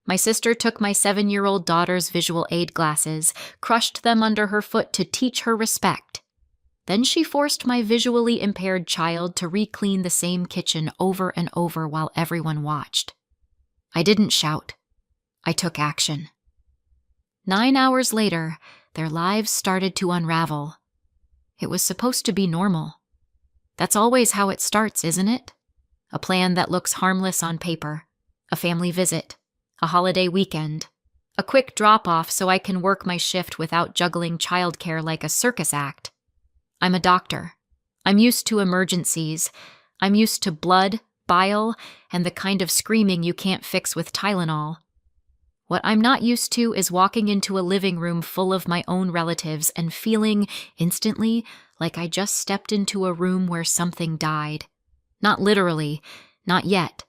My sister took my 7-year-old daughter's visual aid glasses, crushed them under her foot to teach her respect. Then she forced my visually impaired child to re-clean the same kitchen over and over while everyone watched. I didn't shout. I took action. 9 hours later, their lives started to unravel. It was supposed to be normal. That's always how it starts, isn't it? A plan that looks harmless on paper. A family visit. A holiday weekend. A quick drop-off so I can work my shift without juggling childcare like a circus act. I'm a doctor. I'm used to emergencies. I'm used to blood, bile, and the kind of screaming you can't fix with Tylenol. What I'm not used to is walking into a living room full of my own relatives and feeling, instantly, like I just stepped into a room where something died. Not literally, not yet,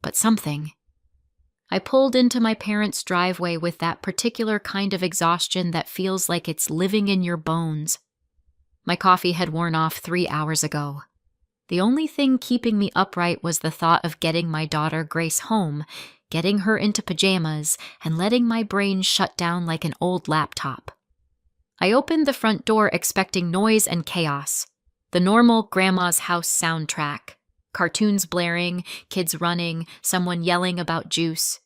but something. I pulled into my parents' driveway with that particular kind of exhaustion that feels like it's living in your bones. My coffee had worn off 3 hours ago. The only thing keeping me upright was the thought of getting my daughter Grace home, getting her into pajamas, and letting my brain shut down like an old laptop. I opened the front door expecting noise and chaos. The normal grandma's house soundtrack. Cartoons blaring, kids running, someone yelling about juice.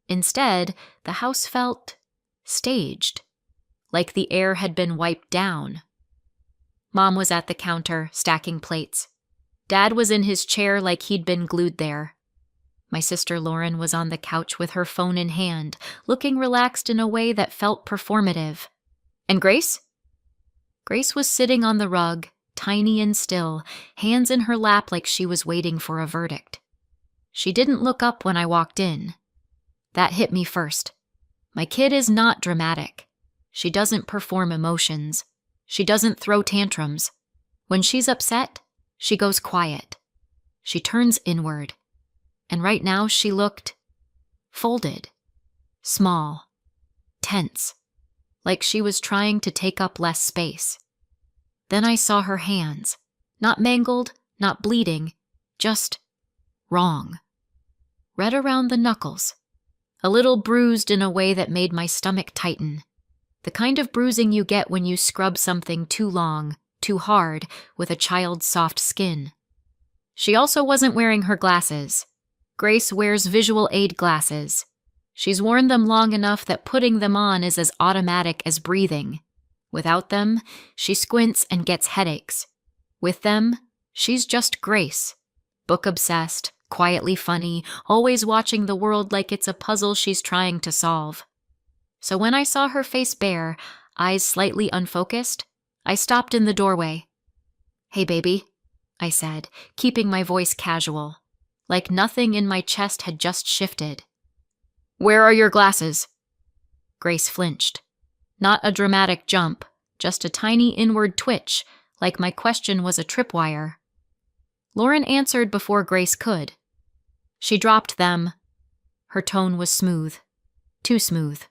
Instead, the house felt staged, like the air had been wiped down. Mom was at the counter, stacking plates. Dad was in his chair like he'd been glued there. My sister Lauren was on the couch with her phone in hand, looking relaxed in a way that felt performative. And Grace? Grace was sitting on the rug, tiny and still, hands in her lap like she was waiting for a verdict. She didn't look up when I walked in. That hit me first. My kid is not dramatic. She doesn't perform emotions. She doesn't throw tantrums. When she's upset, she goes quiet. She turns inward. And right now she looked folded, small, tense, like she was trying to take up less space. Then I saw her hands, not mangled, not bleeding, just wrong. Red around the knuckles, a little bruised in a way that made my stomach tighten. The kind of bruising you get when you scrub something too long, too hard, with a child's soft skin. She also wasn't wearing her glasses. Grace wears visual aid glasses. She's worn them long enough that putting them on is as automatic as breathing. Without them, she squints and gets headaches. With them, she's just Grace. Book-obsessed, quietly funny, always watching the world like it's a puzzle she's trying to solve. So when I saw her face bare, eyes slightly unfocused, I stopped in the doorway. "Hey, baby," I said, keeping my voice casual, like nothing in my chest had just shifted. "Where are your glasses?" Grace flinched. Not a dramatic jump, just a tiny inward twitch, like my question was a tripwire. Lauren answered before Grace could. She dropped them. Her tone was smooth. Too smooth.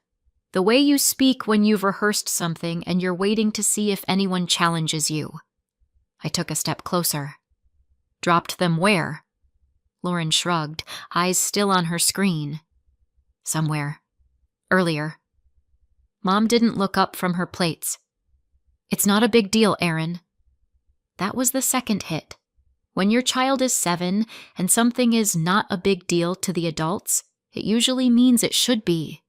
The way you speak when you've rehearsed something and you're waiting to see if anyone challenges you. I took a step closer. "Dropped them where?" Lauren shrugged, eyes still on her screen. "Somewhere. Earlier." Mom didn't look up from her plates. "It's not a big deal, Erin." That was the second hit. When your child is 7 and something is not a big deal to the adults, it usually means it should be.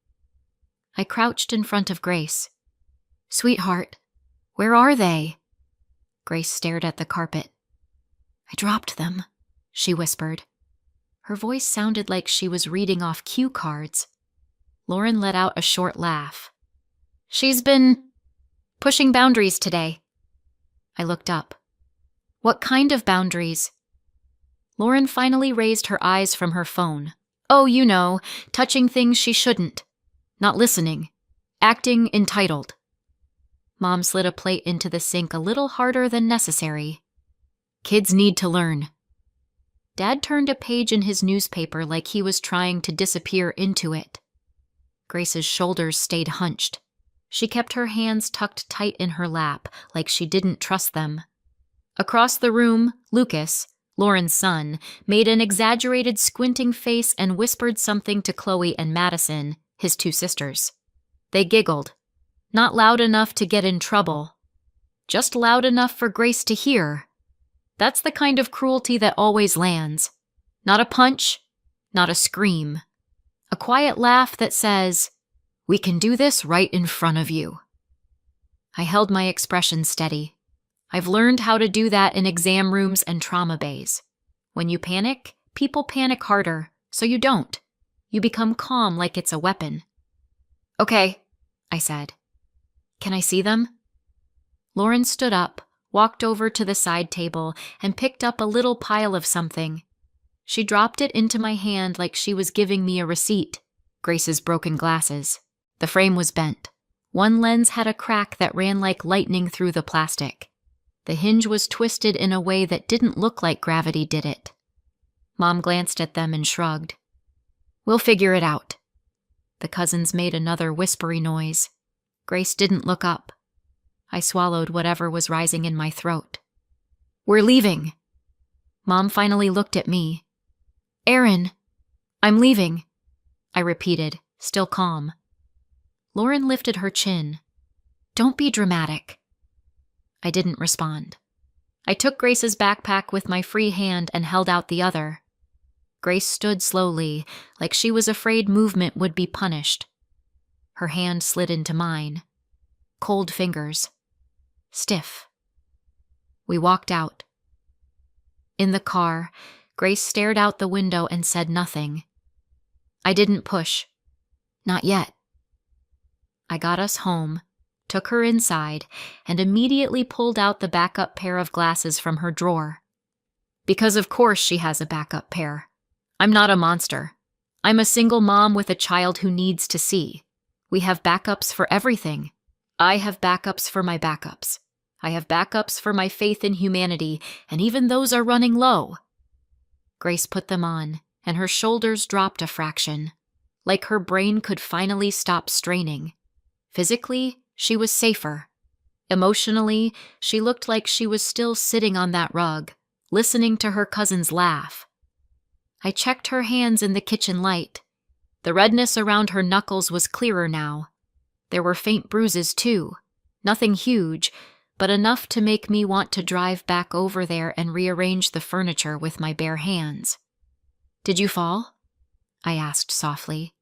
I crouched in front of Grace. "Sweetheart, where are they?" Grace stared at the carpet. "I dropped them," she whispered. Her voice sounded like she was reading off cue cards. Lauren let out a short laugh. "She's been pushing boundaries today." I looked up. "What kind of boundaries?" Lauren finally raised her eyes from her phone. "Oh, you know, touching things she shouldn't. Not listening. Acting entitled." Mom slid a plate into the sink a little harder than necessary. "Kids need to learn." Dad turned a page in his newspaper like he was trying to disappear into it. Grace's shoulders stayed hunched. She kept her hands tucked tight in her lap, like she didn't trust them. Across the room, Lucas, Lauren's son, made an exaggerated squinting face and whispered something to Chloe and Madison, his two sisters. They giggled. Not loud enough to get in trouble. Just loud enough for Grace to hear. That's the kind of cruelty that always lands. Not a punch, not a scream. A quiet laugh that says, "We can do this right in front of you." I held my expression steady. I've learned how to do that in exam rooms and trauma bays. When you panic, people panic harder, so you don't. You become calm like it's a weapon. "Okay," I said. "Can I see them?" Lauren stood up, walked over to the side table, and picked up a little pile of something. She dropped it into my hand like she was giving me a receipt. Grace's broken glasses. The frame was bent. One lens had a crack that ran like lightning through the plastic. The hinge was twisted in a way that didn't look like gravity did it. Mom glanced at them and shrugged. "We'll figure it out." The cousins made another whispery noise. Grace didn't look up. I swallowed whatever was rising in my throat. "We're leaving." Mom finally looked at me. "Erin, I'm leaving," I repeated, still calm. Lauren lifted her chin. "Don't be dramatic." I didn't respond. I took Grace's backpack with my free hand and held out the other. Grace stood slowly, like she was afraid movement would be punished. Her hand slid into mine. Cold fingers. Stiff. We walked out. In the car, Grace stared out the window and said nothing. I didn't push. Not yet. I got us home, took her inside, and immediately pulled out the backup pair of glasses from her drawer. Because of course she has a backup pair. I'm not a monster. I'm a single mom with a child who needs to see. We have backups for everything. I have backups for my backups. I have backups for my faith in humanity, and even those are running low. Grace put them on, and her shoulders dropped a fraction, like her brain could finally stop straining. Physically, she was safer. Emotionally, she looked like she was still sitting on that rug, listening to her cousins laugh. I checked her hands in the kitchen light. The redness around her knuckles was clearer now. There were faint bruises, too. Nothing huge, but enough to make me want to drive back over there and rearrange the furniture with my bare hands. "Did you fall?" I asked softly.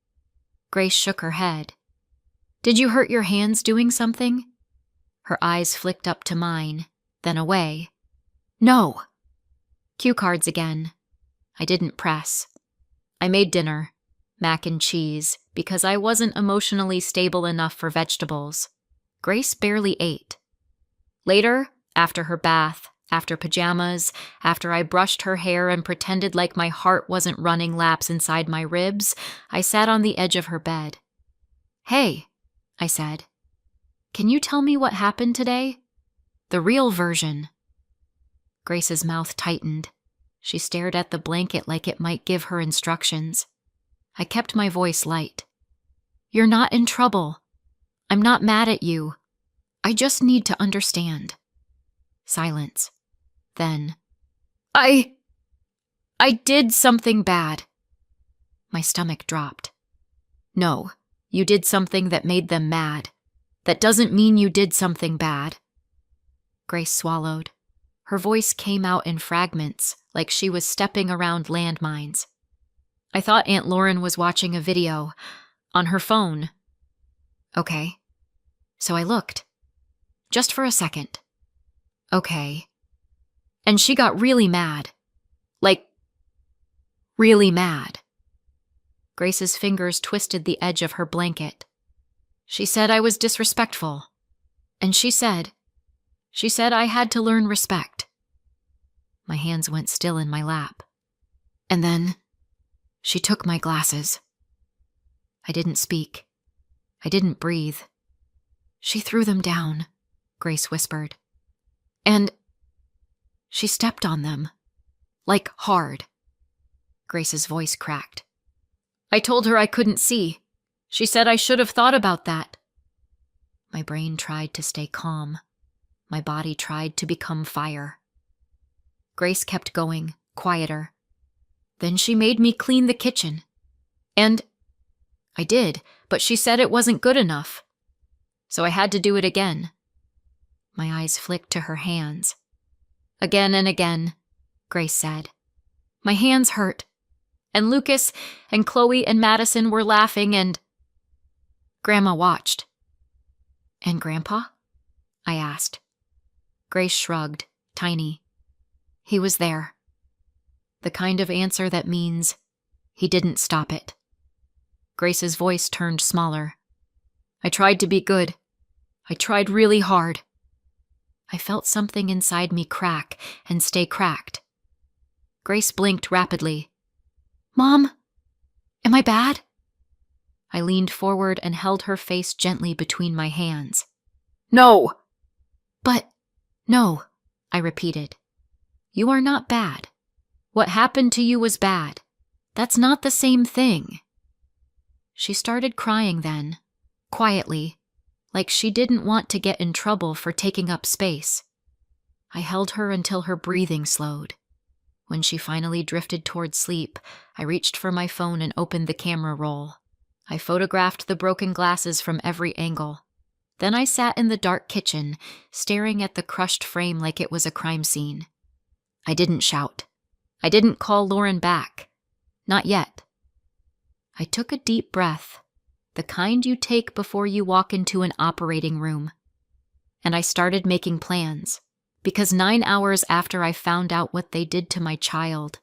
Grace shook her head. "Did you hurt your hands doing something?" Her eyes flicked up to mine, then away. "No." Cue cards again. I didn't press. I made dinner, mac and cheese, because I wasn't emotionally stable enough for vegetables. Grace barely ate. Later, after her bath, after pajamas, after I brushed her hair and pretended like my heart wasn't running laps inside my ribs, I sat on the edge of her bed. "Hey," I said. "Can you tell me what happened today? The real version." Grace's mouth tightened. She stared at the blanket like it might give her instructions. I kept my voice light. "You're not in trouble. I'm not mad at you. I just need to understand." Silence. Then, I did something bad." My stomach dropped. "No, you did something that made them mad. That doesn't mean you did something bad." Grace swallowed. Her voice came out in fragments, like she was stepping around landmines. "I thought Aunt Lauren was watching a video. On her phone." "Okay." So I looked. Just for a second. "Okay." And she got really mad. Like, really mad. Grace's fingers twisted the edge of her blanket. She said I was disrespectful. And she said I had to learn respect. My hands went still in my lap. And then, she took my glasses. I didn't speak. I didn't breathe. "She threw them down," Grace whispered. "And she stepped on them. Like hard." Grace's voice cracked. "I told her I couldn't see. She said I should have thought about that." My brain tried to stay calm. My body tried to become fire. Grace kept going, quieter. Then she made me clean the kitchen. And I did, but she said it wasn't good enough. So I had to do it again. My eyes flicked to her hands. Again and again, Grace said. My hands hurt. And Lucas and Chloe and Madison were laughing and... Grandma watched. And Grandpa? I asked. Grace shrugged, tiny. He was there. The kind of answer that means he didn't stop it. Grace's voice turned smaller. I tried to be good. I tried really hard. I felt something inside me crack and stay cracked. Grace blinked rapidly. Mom, am I bad? I leaned forward and held her face gently between my hands. No! But, no, I repeated. You are not bad. What happened to you was bad. That's not the same thing. She started crying then, quietly, like she didn't want to get in trouble for taking up space. I held her until her breathing slowed. When she finally drifted toward sleep, I reached for my phone and opened the camera roll. I photographed the broken glasses from every angle. Then I sat in the dark kitchen, staring at the crushed frame like it was a crime scene. I didn't shout. I didn't call Lauren back. Not yet. I took a deep breath, the kind you take before you walk into an operating room. And I started making plans, because 9 hours after I found out what they did to my child,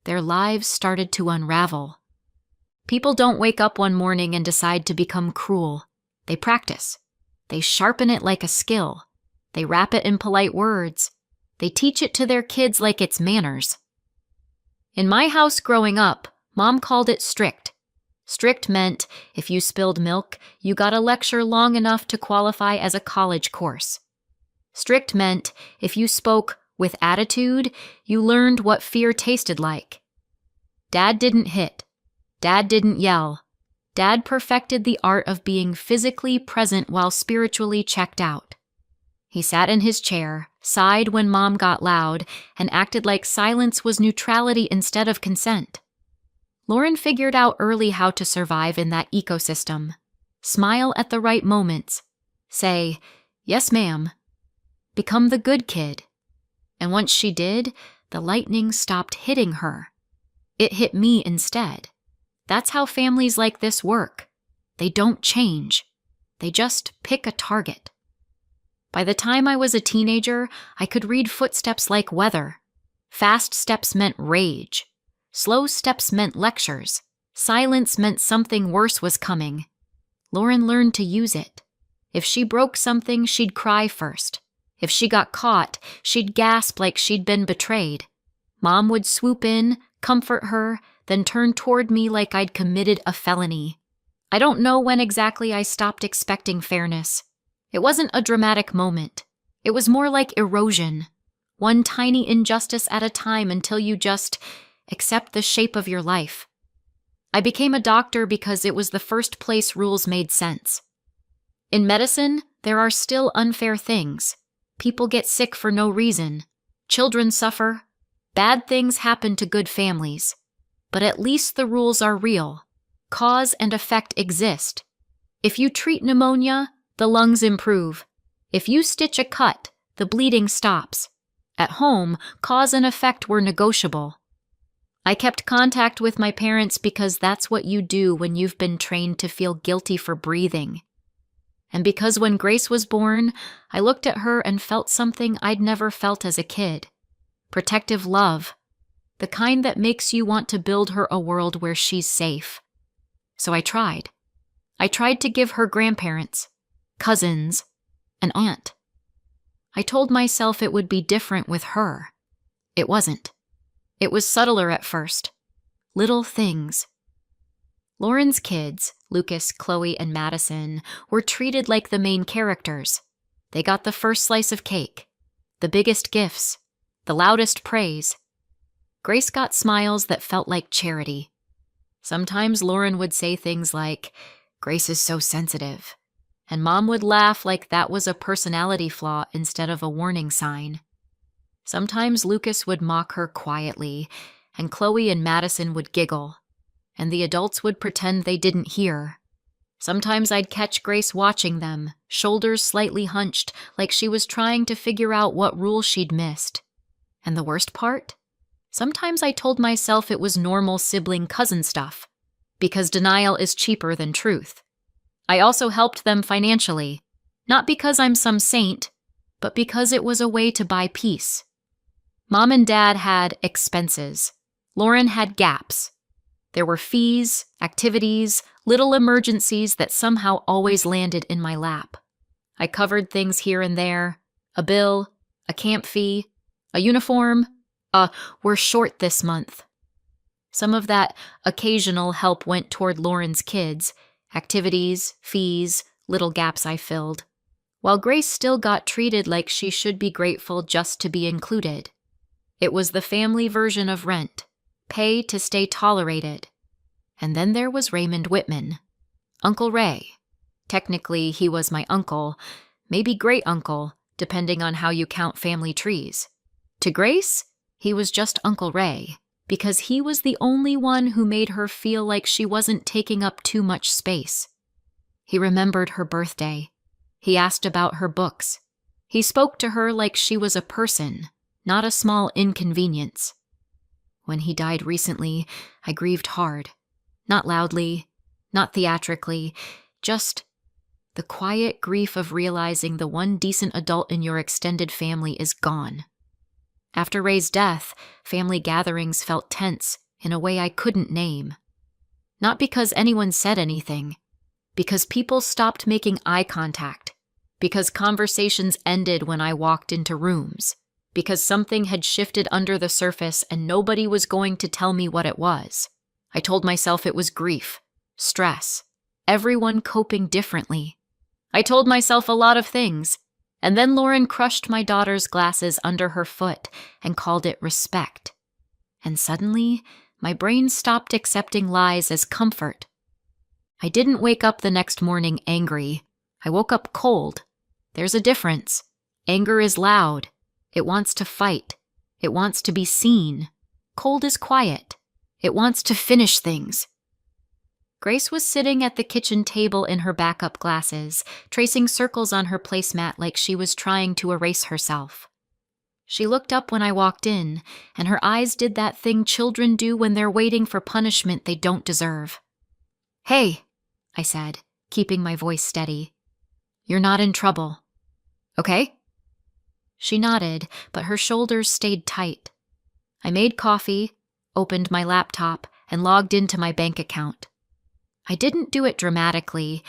their lives started to unravel. People don't wake up one morning and decide to become cruel. They practice. They sharpen it like a skill. They wrap it in polite words. They teach it to their kids like it's manners. In my house growing up, Mom called it strict. Strict meant if you spilled milk, you got a lecture long enough to qualify as a college course. Strict meant if you spoke with attitude, you learned what fear tasted like. Dad didn't hit. Dad didn't yell. Dad perfected the art of being physically present while spiritually checked out. He sat in his chair, sighed when Mom got loud, and acted like silence was neutrality instead of consent. Lauren figured out early how to survive in that ecosystem. Smile at the right moments. Say, yes, ma'am. Become the good kid. And once she did, the lightning stopped hitting her. It hit me instead. That's how families like this work. They don't change. They just pick a target. By the time I was a teenager, I could read footsteps like weather. Fast steps meant rage. Slow steps meant lectures. Silence meant something worse was coming. Lauren learned to use it. If she broke something, she'd cry first. If she got caught, she'd gasp like she'd been betrayed. Mom would swoop in, comfort her, then turn toward me like I'd committed a felony. I don't know when exactly I stopped expecting fairness. It wasn't a dramatic moment. It was more like erosion. One tiny injustice at a time until you just accept the shape of your life. I became a doctor because it was the first place rules made sense. In medicine, there are still unfair things. People get sick for no reason. Children suffer. Bad things happen to good families. But at least the rules are real. Cause and effect exist. If you treat pneumonia, the lungs improve. If you stitch a cut, the bleeding stops. At home, cause and effect were negotiable. I kept contact with my parents because that's what you do when you've been trained to feel guilty for breathing. And because when Grace was born, I looked at her and felt something I'd never felt as a kid. Protective love. The kind that makes you want to build her a world where she's safe. So I tried. I tried to give her grandparents, cousins, an aunt. I told myself it would be different with her. It wasn't. It was subtler at first. Little things. Lauren's kids, Lucas, Chloe, and Madison, were treated like the main characters. They got the first slice of cake, the biggest gifts, the loudest praise. Grace got smiles that felt like charity. Sometimes Lauren would say things like, "Grace is so sensitive," and Mom would laugh like that was a personality flaw instead of a warning sign. Sometimes Lucas would mock her quietly, and Chloe and Madison would giggle, and the adults would pretend they didn't hear. Sometimes I'd catch Grace watching them, shoulders slightly hunched, like she was trying to figure out what rule she'd missed. And the worst part? Sometimes I told myself it was normal sibling cousin stuff, because denial is cheaper than truth. I also helped them financially, not because I'm some saint, but because it was a way to buy peace. Mom and Dad had expenses. Lauren had gaps. There were fees, activities, little emergencies that somehow always landed in my lap. I covered things here and there, a bill, a camp fee, a uniform, we're short this month. Some of that occasional help went toward Lauren's kids, activities, fees, little gaps I filled, while Grace still got treated like she should be grateful just to be included. It was the family version of rent, pay to stay tolerated. And then there was Raymond Whitman, Uncle Ray. Technically, he was my uncle, maybe great-uncle, depending on how you count family trees. To Grace, he was just Uncle Ray, because he was the only one who made her feel like she wasn't taking up too much space. He remembered her birthday. He asked about her books. He spoke to her like she was a person, not a small inconvenience. When he died recently, I grieved hard. Not loudly, not theatrically, just the quiet grief of realizing the one decent adult in your extended family is gone. After Ray's death, family gatherings felt tense in a way I couldn't name. Not because anyone said anything, because people stopped making eye contact, because conversations ended when I walked into rooms, because something had shifted under the surface and nobody was going to tell me what it was. I told myself it was grief, stress, everyone coping differently. I told myself a lot of things, and then Lauren crushed my daughter's glasses under her foot and called it respect. And suddenly, my brain stopped accepting lies as comfort. I didn't wake up the next morning angry. I woke up cold. There's a difference. Anger is loud. It wants to fight. It wants to be seen. Cold is quiet. It wants to finish things. Grace was sitting at the kitchen table in her backup glasses, tracing circles on her placemat like she was trying to erase herself. She looked up when I walked in, and her eyes did that thing children do when they're waiting for punishment they don't deserve. "Hey," I said, keeping my voice steady. "You're not in trouble. Okay?" She nodded, but her shoulders stayed tight. I made coffee, opened my laptop, and logged into my bank account. I didn't do it dramatically.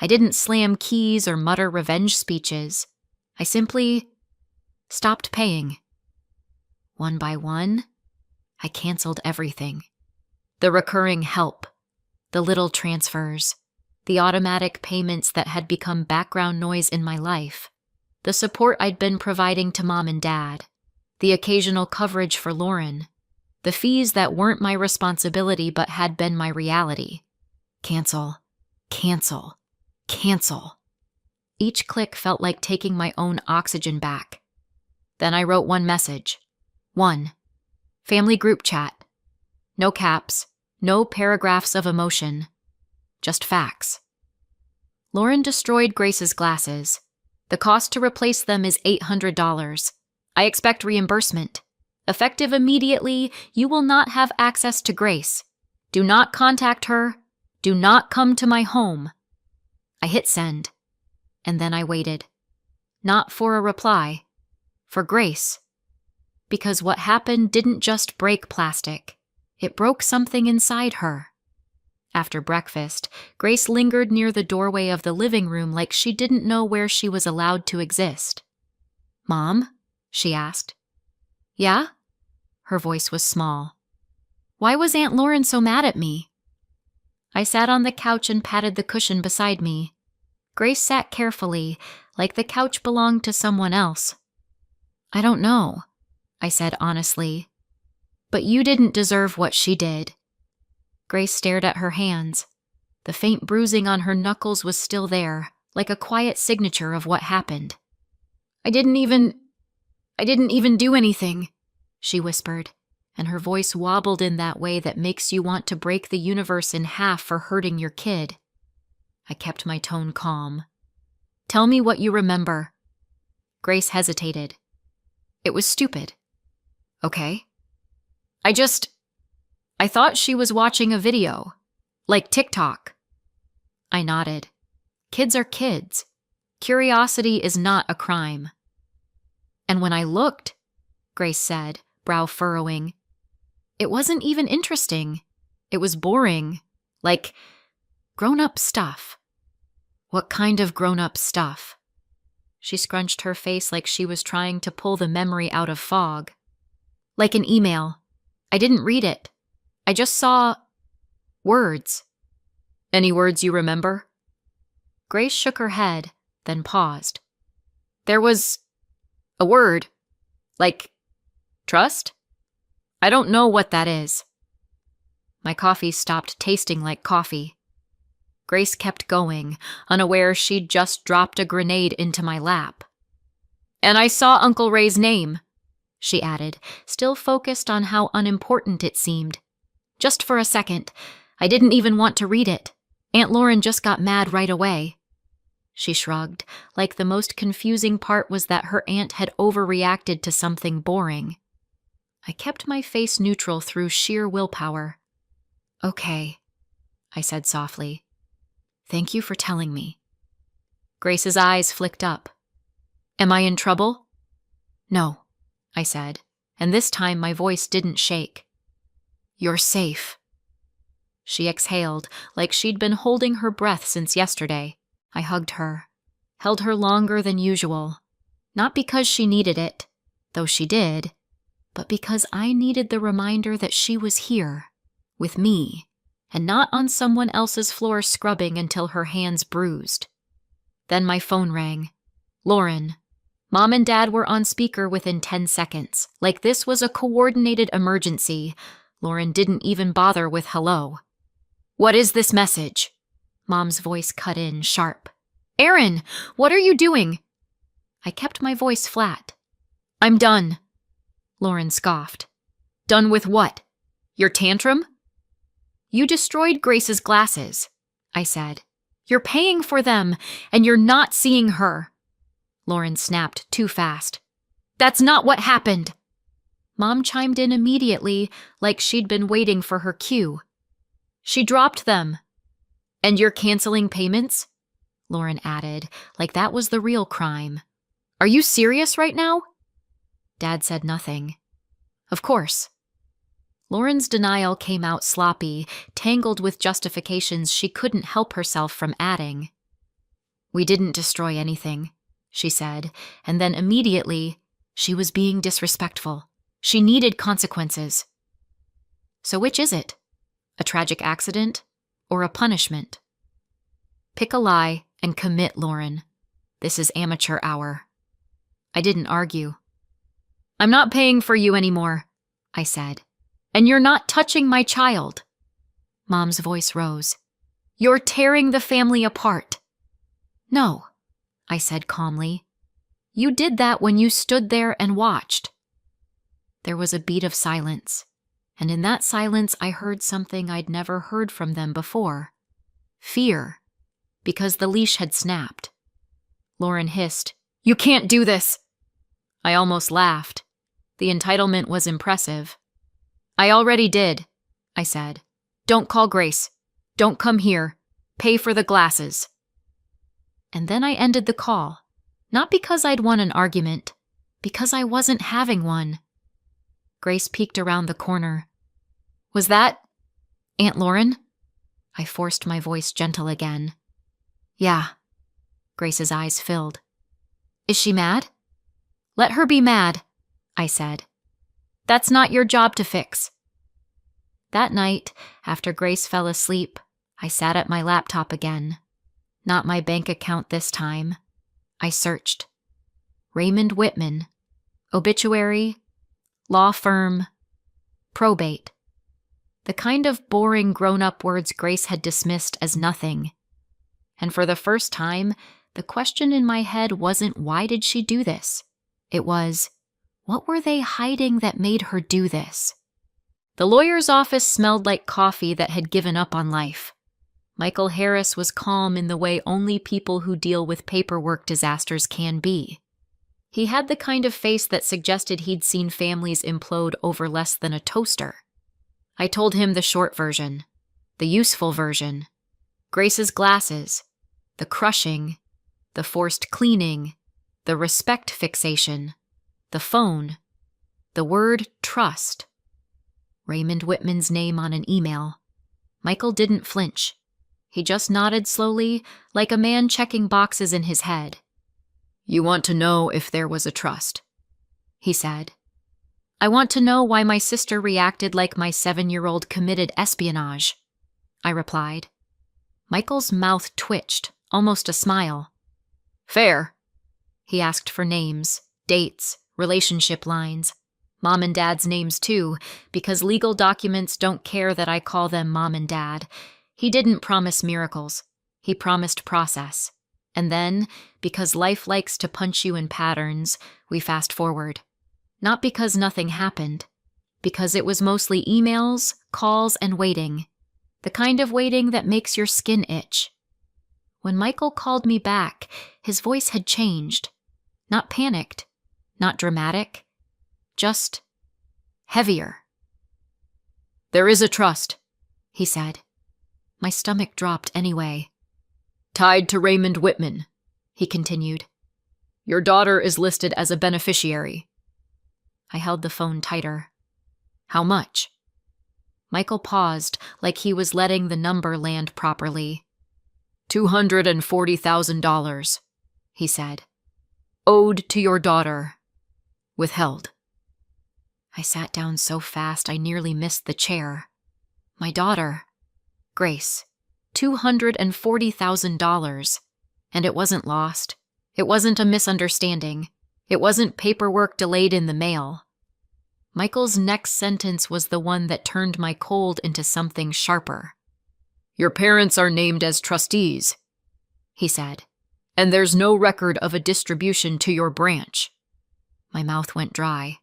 I didn't slam keys or mutter revenge speeches. I simply stopped paying. One by one, I canceled everything. The recurring help, the little transfers, the automatic payments that had become background noise in my life, the support I'd been providing to Mom and Dad, the occasional coverage for Lauren, the fees that weren't my responsibility but had been my reality. Cancel, cancel, cancel. Each click felt like taking my own oxygen back. Then I wrote one message. 1. Family group chat. No caps, no paragraphs of emotion. Just facts. Lauren destroyed Grace's glasses. The cost to replace them is $800. I expect reimbursement. Effective immediately, you will not have access to Grace. Do not contact her. Do not come to my home. I hit send, and then I waited. Not for a reply, for Grace. Because what happened didn't just break plastic. It broke something inside her. After breakfast, Grace lingered near the doorway of the living room like she didn't know where she was allowed to exist. "Mom?" she asked. "Yeah?" Her voice was small. "Why was Aunt Lauren so mad at me?" I sat on the couch and patted the cushion beside me. Grace sat carefully, like the couch belonged to someone else. "I don't know," I said honestly. "But you didn't deserve what she did." Grace stared at her hands. The faint bruising on her knuckles was still there, like a quiet signature of what happened. "I didn't even..." I didn't even do anything, she whispered, and her voice wobbled in that way that makes you want to break the universe in half for hurting your kid. I kept my tone calm. Tell me what you remember. Grace hesitated. It was stupid. Okay. I thought she was watching a video, like TikTok. I nodded. Kids are kids. Curiosity is not a crime. And when I looked, Grace said, brow furrowing, it wasn't even interesting. It was boring, like grown-up stuff. What kind of grown-up stuff? She scrunched her face like she was trying to pull the memory out of fog. Like an email. I didn't read it. I just saw words. Any words you remember? Grace shook her head, then paused. There was a word. Like trust? I don't know what that is. My coffee stopped tasting like coffee. Grace kept going, unaware she'd just dropped a grenade into my lap. And I saw Uncle Ray's name, she added, still focused on how unimportant it seemed. Just for a second, I didn't even want to read it. Aunt Lauren just got mad right away. She shrugged, like the most confusing part was that her aunt had overreacted to something boring. I kept my face neutral through sheer willpower. Okay, I said softly. Thank you for telling me. Grace's eyes flicked up. Am I in trouble? No, I said, and this time my voice didn't shake. You're safe. She exhaled, like she'd been holding her breath since yesterday. I hugged her, held her longer than usual, not because she needed it, though she did, but because I needed the reminder that she was here, with me, and not on someone else's floor scrubbing until her hands bruised. Then my phone rang. Lauren. Mom and Dad were on speaker within 10 seconds, like this was a coordinated emergency. Lauren didn't even bother with hello. What is this message? Mom's voice cut in, sharp. Aaron, what are you doing? I kept my voice flat. I'm done. Lauren scoffed. Done with what? Your tantrum? You destroyed Grace's glasses, I said. You're paying for them, and you're not seeing her. Lauren snapped too fast. That's not what happened. Mom chimed in immediately, like she'd been waiting for her cue. She dropped them. And you're canceling payments? Lauren added, like that was the real crime. Are you serious right now? Dad said nothing. Of course. Lauren's denial came out sloppy, tangled with justifications she couldn't help herself from adding. We didn't destroy anything, she said, and then immediately, she was being disrespectful. She needed consequences. So which is it? A tragic accident or a punishment? Pick a lie and commit, Lauren. This is amateur hour. I didn't argue. I'm not paying for you anymore, I said. And you're not touching my child. Mom's voice rose. You're tearing the family apart. No, I said calmly. You did that when you stood there and watched. There was a beat of silence, and in that silence I heard something I'd never heard from them before. Fear, because the leash had snapped. Lauren hissed, You can't do this! I almost laughed. The entitlement was impressive. I already did, I said. Don't call Grace. Don't come here. Pay for the glasses. And then I ended the call, not because I'd won an argument, because I wasn't having one. Grace peeked around the corner. Was that Aunt Lauren? I forced my voice gentle again. Yeah. Grace's eyes filled. Is she mad? Let her be mad, I said. That's not your job to fix. That night, after Grace fell asleep, I sat at my laptop again. Not my bank account this time. I searched. Raymond Whitman. Obituary. Law firm. Probate. The kind of boring grown-up words Grace had dismissed as nothing. And for the first time, the question in my head wasn't why did she do this? It was, What were they hiding that made her do this? The lawyer's office smelled like coffee that had given up on life. Michael Harris was calm in the way only people who deal with paperwork disasters can be. He had the kind of face that suggested he'd seen families implode over less than a toaster. I told him the short version, the useful version, Grace's glasses, the crushing, the forced cleaning, the respect fixation, the phone, the word trust. Raymond Whitman's name on an email. Michael didn't flinch. He just nodded slowly, like a man checking boxes in his head. "You want to know if there was a trust," he said. "I want to know why my sister reacted like my 7-year-old committed espionage," I replied. Michael's mouth twitched, almost a smile. "Fair." He asked for names, dates, relationship lines. Mom and Dad's names too, because legal documents don't care that I call them Mom and Dad. He didn't promise miracles. He promised process. And then, because life likes to punch you in patterns, we fast forward. Not because nothing happened, because it was mostly emails, calls, and waiting. The kind of waiting that makes your skin itch. When Michael called me back, his voice had changed. Not panicked, not dramatic, just heavier. "There is a trust," he said. My stomach dropped anyway. "Tied to Raymond Whitman," he continued. "Your daughter is listed as a beneficiary." I held the phone tighter. "How much?" Michael paused, like he was letting the number land properly. $240,000, he said. "Owed to your daughter. Withheld." I sat down so fast I nearly missed the chair. My daughter, Grace. $240,000. And it wasn't lost. It wasn't a misunderstanding. It wasn't paperwork delayed in the mail. Michael's next sentence was the one that turned my cold into something sharper. "Your parents are named as trustees," he said, "and there's no record of a distribution to your branch." My mouth went dry.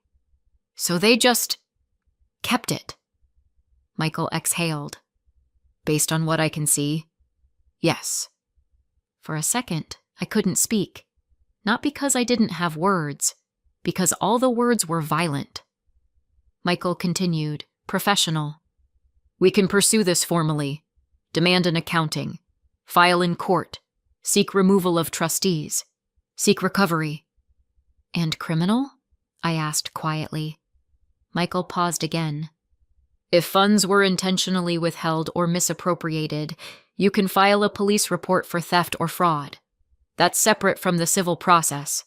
"So they just kept it." Michael exhaled. "Based on what I can see, yes." For a second, I couldn't speak. Not because I didn't have words, because all the words were violent. Michael continued, professional. "We can pursue this formally, demand an accounting, file in court, seek removal of trustees, seek recovery." "And criminal?" I asked quietly. Michael paused again. "If funds were intentionally withheld or misappropriated, you can file a police report for theft or fraud. That's separate from the civil process.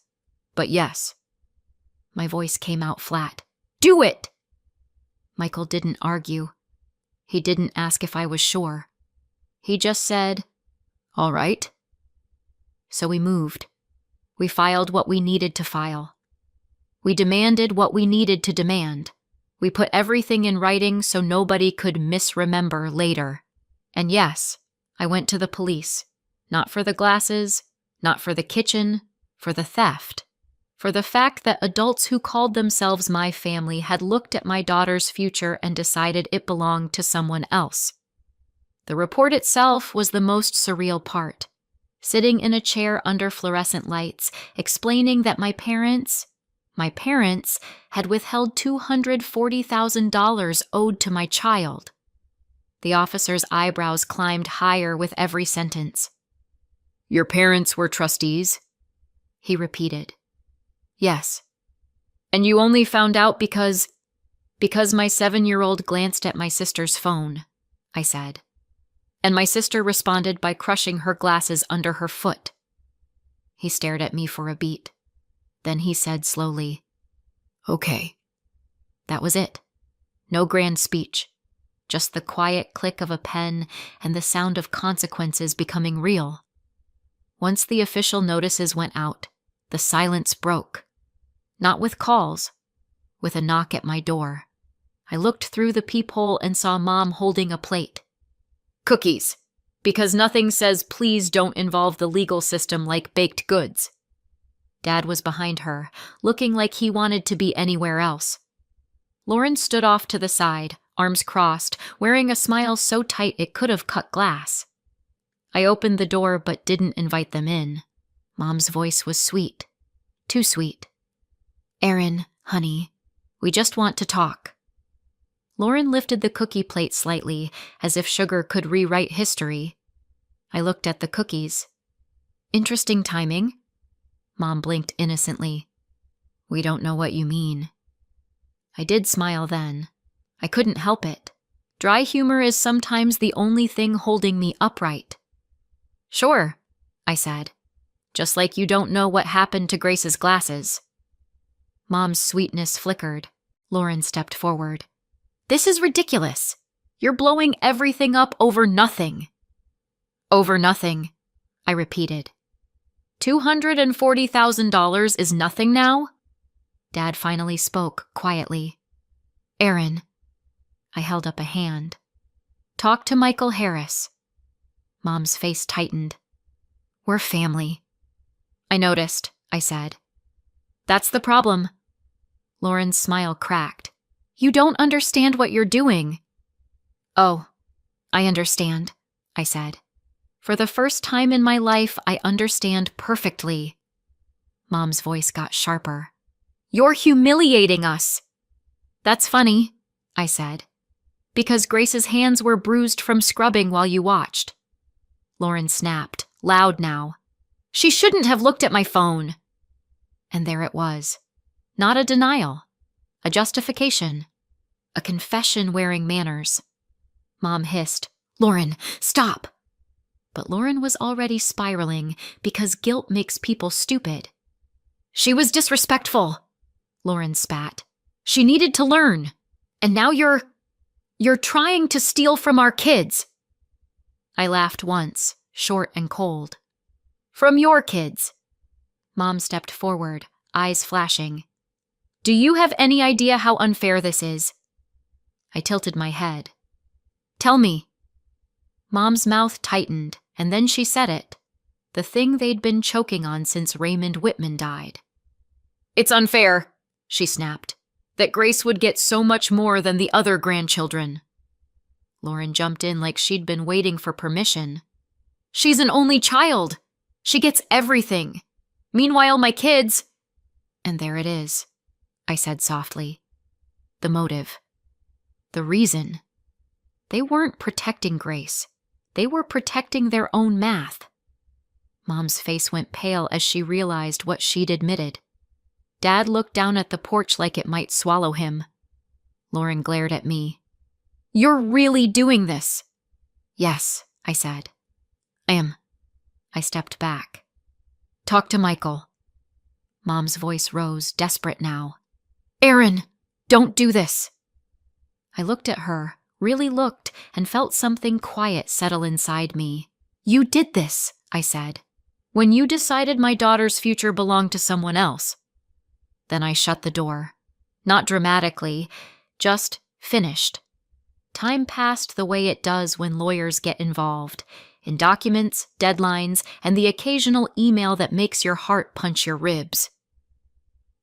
But yes." My voice came out flat. "Do it!" Michael didn't argue. He didn't ask if I was sure. He just said, "All right." So we moved. We filed what we needed to file. We demanded what we needed to demand. We put everything in writing so nobody could misremember later. And yes, I went to the police. Not for the glasses, not for the kitchen, for the theft. For the fact that adults who called themselves my family had looked at my daughter's future and decided it belonged to someone else. The report itself was the most surreal part. Sitting in a chair under fluorescent lights, explaining that my parents had withheld $240,000 owed to my child. The officer's eyebrows climbed higher with every sentence. "Your parents were trustees?" he repeated. "Yes." "And you only found out because my 7-year-old glanced at my sister's phone," I said. And my sister responded by crushing her glasses under her foot. He stared at me for a beat. Then he said slowly, "Okay." That was it. No grand speech. Just the quiet click of a pen and the sound of consequences becoming real. Once the official notices went out, the silence broke. Not with calls, with a knock at my door. I looked through the peephole and saw Mom holding a plate. "Cookies, because nothing says please don't involve the legal system like baked goods." Dad was behind her, looking like he wanted to be anywhere else. Lauren stood off to the side, arms crossed, wearing a smile so tight it could have cut glass. I opened the door but didn't invite them in. Mom's voice was sweet. Too sweet. "Erin, honey, we just want to talk." Lauren lifted the cookie plate slightly, as if sugar could rewrite history. I looked at the cookies. "Interesting timing." Mom blinked innocently. "We don't know what you mean." I did smile then. I couldn't help it. Dry humor is sometimes the only thing holding me upright. "Sure," I said. "Just like you don't know what happened to Grace's glasses." Mom's sweetness flickered. Lauren stepped forward. "This is ridiculous. You're blowing everything up over nothing." "Over nothing," I repeated. $240,000 is nothing now?" Dad finally spoke, quietly. "Erin." I held up a hand. "Talk to Michael Harris." Mom's face tightened. "We're family." "I noticed," I said. "That's the problem." Lauren's smile cracked. "You don't understand what you're doing." "Oh, I understand," I said. "For the first time in my life, I understand perfectly." Mom's voice got sharper. "You're humiliating us." "That's funny," I said, "because Grace's hands were bruised from scrubbing while you watched." Lauren snapped, loud now. "She shouldn't have looked at my phone." And there it was. Not a denial. A justification. A confession wearing manners. Mom hissed, "Lauren, stop!" But Lauren was already spiraling because guilt makes people stupid. "She was disrespectful," Lauren spat. "She needed to learn. And now you're trying to steal from our kids." I laughed once, short and cold. "From your kids." Mom stepped forward, eyes flashing. "Do you have any idea how unfair this is?" I tilted my head. "Tell me." Mom's mouth tightened, and then she said it. The thing they'd been choking on since Raymond Whitman died. "It's unfair," she snapped, "that Grace would get so much more than the other grandchildren." Lauren jumped in like she'd been waiting for permission. "She's an only child. She gets everything. Meanwhile, my kids—" "And there it is," I said softly. "The motive. The reason. They weren't protecting Grace. They were protecting their own math." Mom's face went pale as she realized what she'd admitted. Dad looked down at the porch like it might swallow him. Lauren glared at me. "You're really doing this?" "Yes," I said. "I am." I stepped back. "Talk to Michael." Mom's voice rose, desperate now. "Erin, don't do this." I looked at her, really looked, and felt something quiet settle inside me. "You did this," I said, "when you decided my daughter's future belonged to someone else." Then I shut the door. Not dramatically, just finished. Time passed the way it does when lawyers get involved, in documents, deadlines, and the occasional email that makes your heart punch your ribs.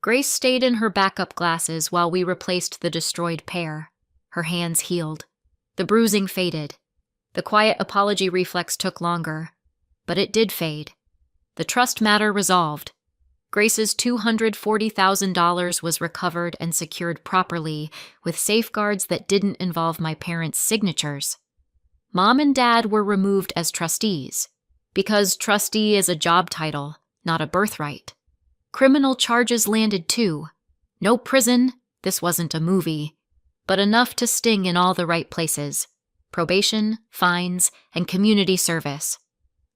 Grace stayed in her backup glasses while we replaced the destroyed pair. Her hands healed. The bruising faded. The quiet apology reflex took longer, but it did fade. The trust matter resolved. Grace's $240,000 was recovered and secured properly, with safeguards that didn't involve my parents' signatures. Mom and Dad were removed as trustees, because trustee is a job title, not a birthright. Criminal charges landed too. No prison, this wasn't a movie, but enough to sting in all the right places. Probation, fines, and community service.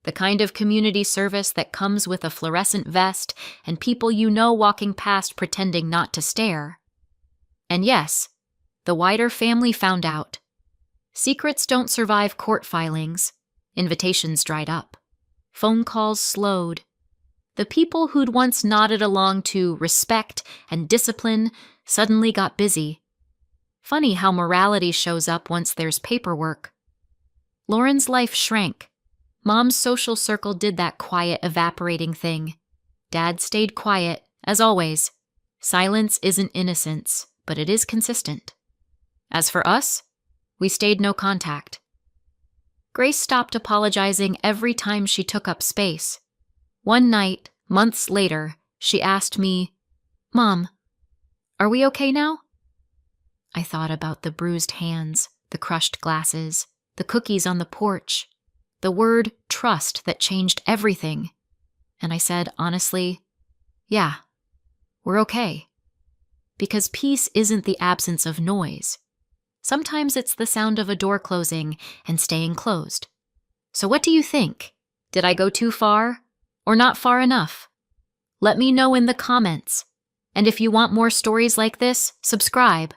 The kind of community service that comes with a fluorescent vest and people you know walking past pretending not to stare. And yes, the wider family found out. Secrets don't survive court filings. Invitations dried up. Phone calls slowed. The people who'd once nodded along to respect and discipline suddenly got busy. Funny how morality shows up once there's paperwork. Lauren's life shrank. Mom's social circle did that quiet, evaporating thing. Dad stayed quiet, as always. Silence isn't innocence, but it is consistent. As for us, we stayed no contact. Grace stopped apologizing every time she took up space. One night, months later, she asked me, "Mom, are we okay now?" I thought about the bruised hands, the crushed glasses, the cookies on the porch, the word trust that changed everything. And I said, honestly, yeah, we're okay. Because peace isn't the absence of noise. Sometimes it's the sound of a door closing and staying closed. So what do you think? Did I go too far or not far enough? Let me know in the comments. And if you want more stories like this, subscribe.